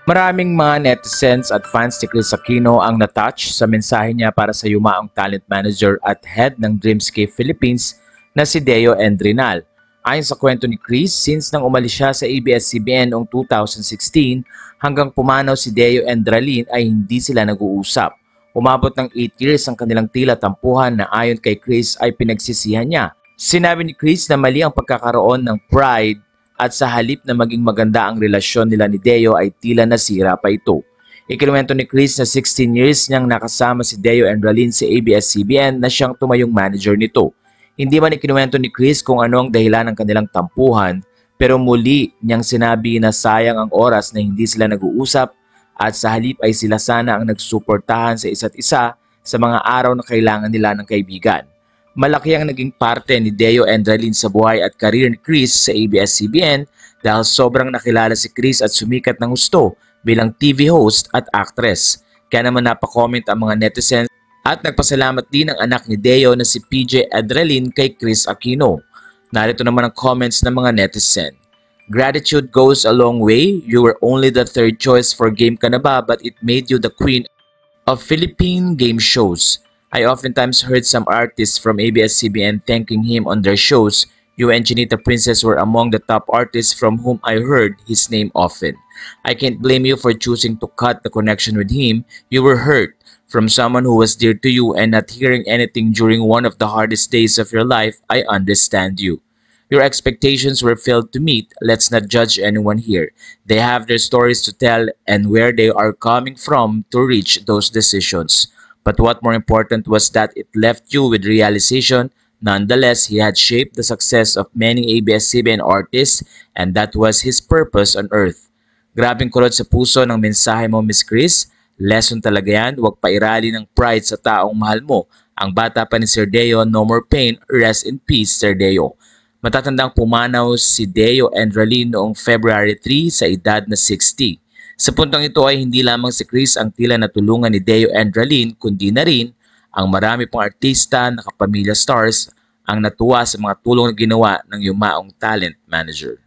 Maraming mga netizens at fans ni Chris Aquino ang natouch sa mensahe niya para sa yumaong talent manager at head ng Dreamscape Philippines na si Deo Endrinal. Ayon sa kwento ni Chris, since nang umalis siya sa ABS-CBN noong 2016 hanggang pumanaw si Deo Endrinal ay hindi sila nag-uusap. Umabot ng 8 years ang kanilang tila tampuhan na ayon kay Chris ay pinagsisihan niya. Sinabi ni Chris na mali ang pagkakaroon ng pride at sa halip na maging maganda ang relasyon nila ni Deo ay tila nasira pa ito. Ikinuwento ni Chris na 16 years niyang nakasama si Deo Endrinal sa ABS-CBN na siyang tumayong manager nito. Hindi man ikinuwento ni Chris kung ano ang dahilan ng kanilang tampuhan, pero muli niyang sinabi na sayang ang oras na hindi sila nag-uusap at sa halip ay sila sana ang nagsuportahan sa isa't isa sa mga araw na kailangan nila ng kaibigan. Malaki ang naging parte ni Deo Endrinal sa buhay at career ni Chris sa ABS-CBN dahil sobrang nakilala si Chris at sumikat ng gusto bilang TV host at actress. Kaya naman napakomment ang mga netizens at nagpasalamat din ang anak ni Deo na si PJ Endrinal kay Chris Aquino. Narito naman ang comments ng mga netizen. Gratitude goes a long way. You were only the third choice for Game Ka Na Ba but it made you the queen of Philippine game shows. I oftentimes heard some artists from ABS-CBN thanking him on their shows. You and Chinita Princess were among the top artists from whom I heard his name often. I can't blame you for choosing to cut the connection with him. You were hurt from someone who was dear to you and not hearing anything during one of the hardest days of your life. I understand you. Your expectations were failed to meet. Let's not judge anyone here. They have their stories to tell and where they are coming from to reach those decisions. But what more important was that it left you with realization. Nonetheless, he had shaped the success of many ABS-CBN artists and that was his purpose on earth. Grabing kurot sa puso ng mensahe mo, Miss Chris. Lesson talaga yan, huwag pairali ng pride sa taong mahal mo. Ang bata pa ni Sir Deo, no more pain, rest in peace, Sir Deo. Matatandang pumanaw si Deo Endrinal noong February 3 sa edad na 60. Sa puntong ito ay hindi lamang si Chris ang tila natulungan ni Deo Endrinal kundi na rin ang marami pang artista na kapamilya stars ang natuwa sa mga tulong na ginawa ng yumaong talent manager.